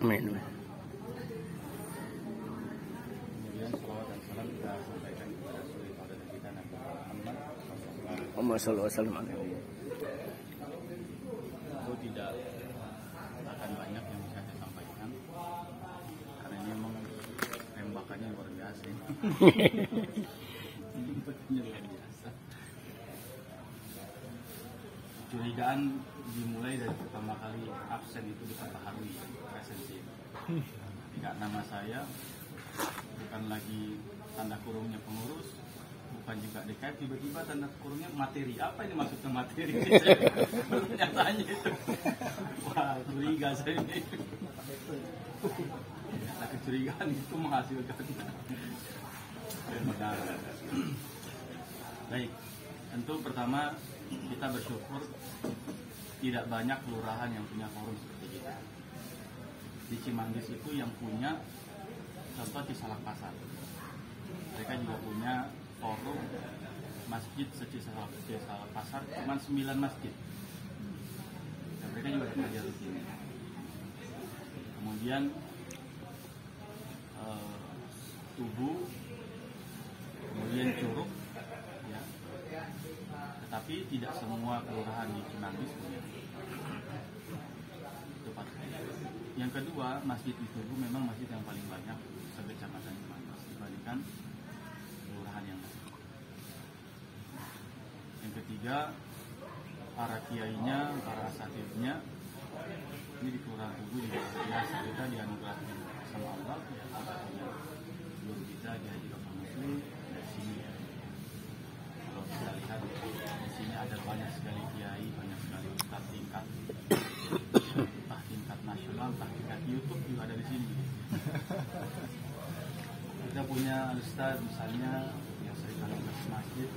Amin. Kemudian salawat dan salam kita sampaikan kepada suri saudara kita Nabi Muhammad Muhammad sallallahu alaihi wasallam. itu tidak akan banyak yang bisa saya sampaikan karena ini memang tembakannya luar biasa. Tembakannya luar biasa. Curigaan dimulai dari pertama kali absen itu diperbaharui presensi. Tidak nama saya, bukan lagi tanda kurungnya pengurus, bukan juga DKM, tiba-tiba tanda kurungnya materi. Apa ini maksudnya materi? Nyatanya itu. Wah, curiga saya ini. Ternyata kecurigaan itu menghasilkan. Baik, tentu pertama kita bersyukur tidak banyak kelurahan yang punya forum seperti kita. Di Cimanggis itu yang punya contoh di Salak Pasar. Mereka juga punya forum masjid Salak Pasar, cuma 9 masjid. Dan mereka juga bekerja di sini. Kemudian Tubuh, kemudian Curug, ya. Tetapi tidak semua kelurahan di Cimanggis punya. Itu pasti. Yang kedua, masjid di Tubuh memang masjid yang paling banyak se-Kecamatan Cimanggis dibandingkan kelurahan yang lain. Yang ketiga, para kiainya, para asatidnya ini di Kelurahan Tubuh juga biasa kita dianugerahi sama Allah. Satunya guru kita di Haji Dr. Muslim dari sini. Kalau kita lihat di sini ada banyak sekali kiai, banyak sekali ustaz tingkat nasional, tingkat YouTube juga ada di sini. Kita punya ustaz misalnya yang sering kali ke masjid,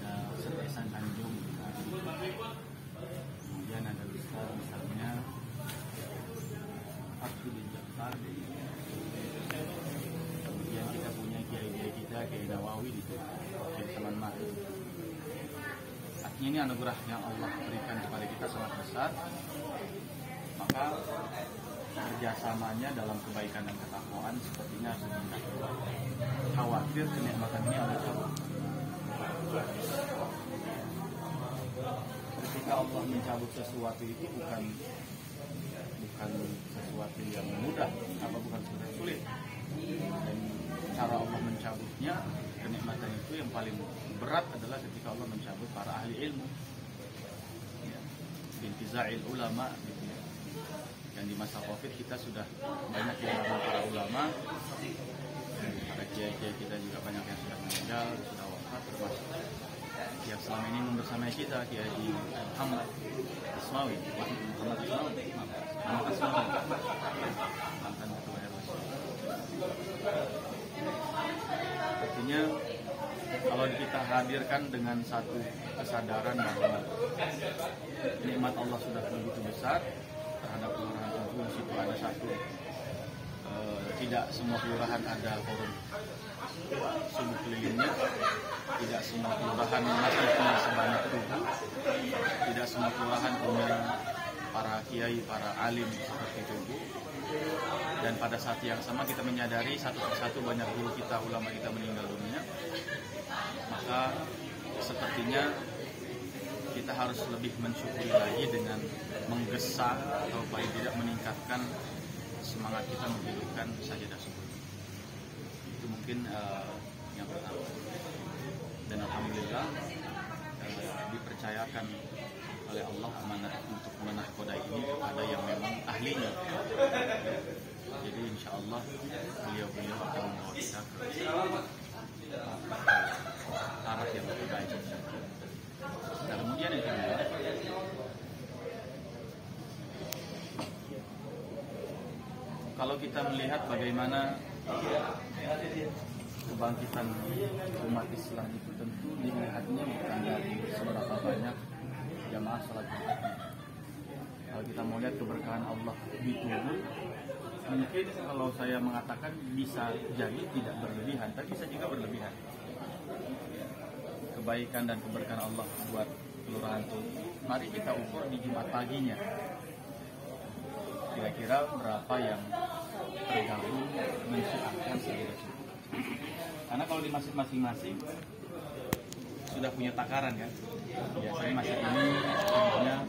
ada Ustaz Ihsan Tanjung. Kemudian ada ustaz misalnya Abdul Jafar. Kemudian kita punya kiai-kiai kita, Kiai Nawawi di situ, Kiai Saman Mahdi. Artinya ini anugerah yang Allah berikan kepada kita sangat besar. Maka kerjasamanya dalam kebaikan dan ketakwaan sepertinya harus meningkat. Khawatir kenikmatan ini Allah cabut. Ketika Allah mencabut sesuatu itu bukan sesuatu yang mudah, bukan sesuatu yang sulit. Dan cara Allah mencabutnya kenikmatan itu yang paling berat adalah ketika Allah mencabut para ahli ilmu, bintiza'il ulama gitu ya. Yang di masa Covid kita sudah banyak kehilangan para ulama, para kiai-kiai kita juga banyak yang sudah meninggal, sudah wafat, termasuk yang selama ini membersamai kita, Kiai Muhammad Ismawi, mantan ketua RWC. Artinya kalau kita hadirkan dengan satu kesadaran bahwa nikmat Allah sudah begitu besar terhadap kelurahan Tubuh, di situ ada satu, tidak semua kelurahan ada forum subuh kelilingnya, tidak semua kelurahan masjidnya sebanyak Tubuh, tidak semua kelurahan punya para kiai, para alim seperti Tubuh. Dan pada saat yang sama kita menyadari satu persatu banyak guru kita, ulama kita meninggal dunia. Maka sepertinya kita harus lebih mensyukuri lagi dengan menggesa atau paling tidak meningkatkan semangat kita menghidupkan sajadah subuh. Itu mungkin yang pertama. Dan alhamdulillah dipercayakan oleh Allah amanah untuk menahkoda ini kepada yang memang ahlinya. Jadi insya Allah beliau akan membawa kita ke arah yang lebih baik. Nah, kemudian yang kedua, kalau kita melihat bagaimana kebangkitan umat Islam itu tentu dilihatnya bukan dari seberapa banyak jamaah salat Jumatnya. Kalau kita mau lihat keberkahan Allah di Tubuh, mungkin kalau saya mengatakan bisa jadi tidak berlebihan, tapi bisa juga berlebihan. Kebaikan dan keberkahan Allah buat kelurahan Tubuh, mari kita ukur di Jumat paginya. kira-kira berapa yang tergabung mensiarkan sajadah subuh. Karena kalau di masjid masing-masing sudah punya takaran kan. Biasanya masjid ini jumlahnya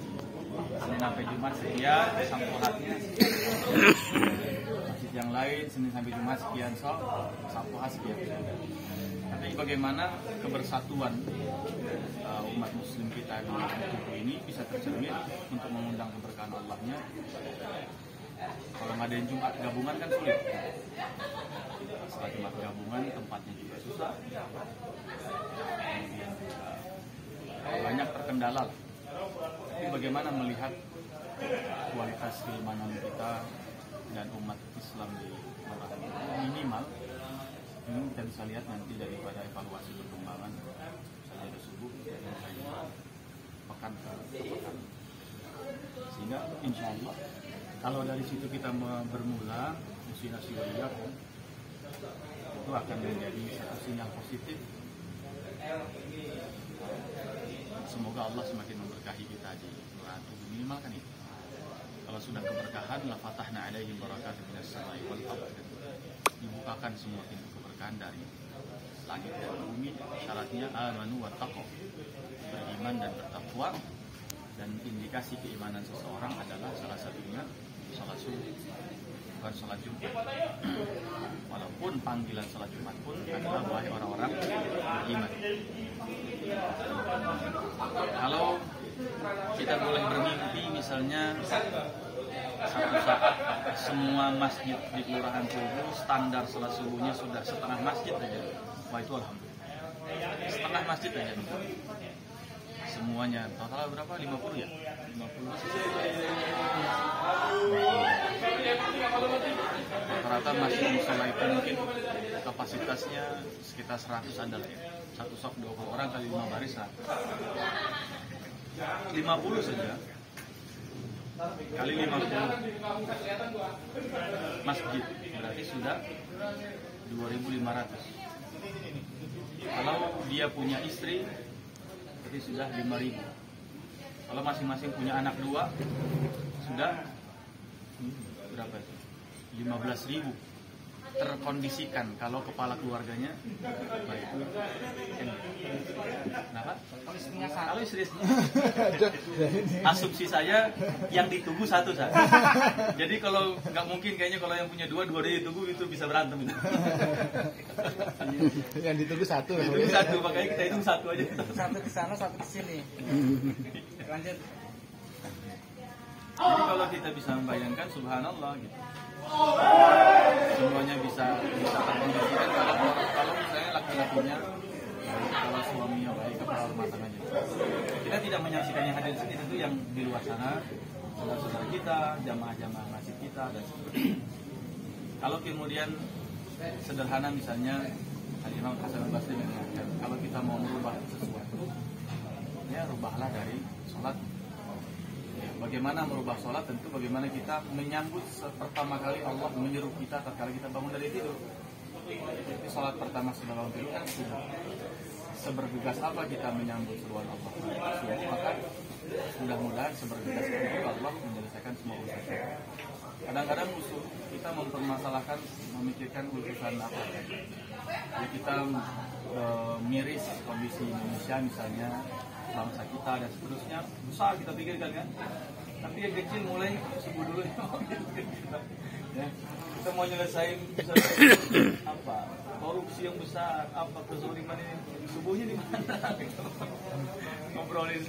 Senin sampai Jumat sekian, sampuhatnya masjid yang lain Senin sampai Jumat sekian, sampuhat sekian. Tapi bagaimana kebersatuan umat muslim kita di tubuh ini bisa tercermin untuk mengundang keberkahan Allahnya. Kalau ngadain Jumat gabungan kan sulit. Setelah Jumat gabungan tempatnya juga susah. Kemudian banyak terkendala lah. Tapi bagaimana melihat kualitas keimanan kita dan umat Islam di Malang minimal, ini kita bisa lihat nanti daripada evaluasi perkembangan sajadah subuh dari pekan ke pekan. Sehingga insya Allah kalau dari situ kita bermula musinasi waliyakum, itu akan menjadi satu sinyal positif. Semoga Allah semakin memberkahi kita di Kelurahan Tugu, minimal kan itu. Kalau sudah keberkahan, la fatahna alaihim barakatun minas samai wal ardh, dibukakan semua pintu keberkahan dari langit dan bumi. Syaratnya amanu wa taqwa, beriman dan bertakwa. Dan indikasi keimanan seseorang adalah salah satunya salat subuh, bukan salat Jumat. Walaupun panggilan salat Jumat pun adalah wahai orang-orang beriman. Kalau kita boleh bermimpi misalnya satu saat semua masjid di Kelurahan Tugu standar salat subuhnya sudah setengah masjid aja, wah itu alhamdulillah. Setengah masjid aja semuanya. Total berapa? 50 ya? 50. Rata-rata masjid musola itu mungkin kapasitasnya sekitar 100 ada lah ya. Satu saf 20 orang kali 5 baris 100. 50 saja kali 50 masjid berarti sudah 2.500. Kalau dia punya istri berarti sudah 5.000. Kalau masing-masing punya anak 2 sudah berapa itu? 15.000 terkondisikan kalau kepala keluarganya baik. Kenapa? Kalau istrinya asumsi saya yang ditunggu satu saja. Jadi kalau nggak mungkin kayaknya kalau yang punya dua dia ditunggu itu bisa berantem. Yang ditunggu satu. Ditunggu satu, makanya kita hitung satu aja. Satu ke sana, satu ke sini. Lanjut. Jadi kalau kita bisa membayangkan, subhanallah gitu. Semuanya bisa terkondisikan kalau misalnya laki-lakinya baik, kalau suaminya baik, kepala rumah tangganya. Kita tidak menyaksikan yang hadir di sini, tentu yang di luar sana, saudara-saudara kita, jamaah-jamaah masjid kita dan sebagainya. Kalau kemudian sederhana misalnya Al-Imam Hasan Al-Basri mengatakan, kalau kita mau merubah sesuatu, ya rubahlah dari sholat. Ya, bagaimana merubah sholat? Tentu bagaimana kita menyambut pertama kali Allah menyuruh kita tatkala kita bangun dari tidur. Jadi sholat pertama setelah bangun tidur kan subuh. Sebergegas apa kita menyambut seruan Allah subuh, maka mudah-mudahan sebergegas itu Allah menyelesaikan semua urusan kita. Kadang-kadang musuh kita mempermasalahkan, memikirkan urusan apa ya. Jadi kita miris kondisi Indonesia misalnya, bangsa kita dan seterusnya besar kita pikirkan kan, tapi yang kecil mulai subuh dulu ya. Kita mau nyelesain apa korupsi yang besar, apa kezaliman ini, subuhnya di mana? Ngobrolin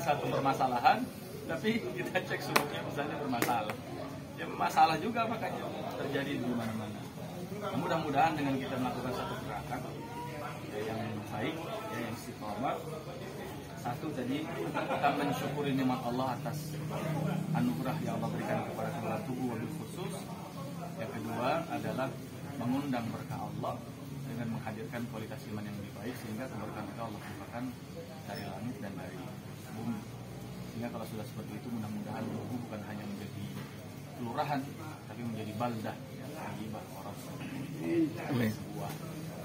satu permasalahan, tapi kita cek subuhnya misalnya bermasalah. Ya masalah juga makanya terjadi di mana-mana. Mudah-mudahan dengan kita melakukan satu gerakan yang baik, yang istiqomah. Satu tadi kita mensyukuri nikmat Allah atas anugerah yang Allah berikan kepada Kelurahan Tugu wabil khusus. Yang kedua adalah mengundang berkah Allah dengan menghadirkan kualitas iman yang lebih baik sehingga keberkahan itu Allah limpahkan dari langit dan dari bumi. Sehingga kalau sudah seperti itu mudah-mudahan Tugu bukan hanya menjadi kelurahan tapi menjadi baldah yang thayyibah warasah. Sebuah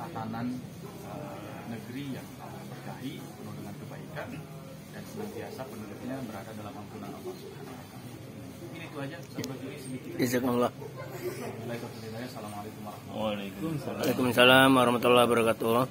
tatanan negeri yang Allah berkahi penuh dengan kebaikan dan senantiasa penduduknya berada dalam ampunan Allah Subhanahu wa taala. Mungkin itu aja sebagai sedikit. Jazakumullah. Assalamualaikum warahmatullahi wabarakatuh. Waalaikumsalam warahmatullahi wabarakatuh.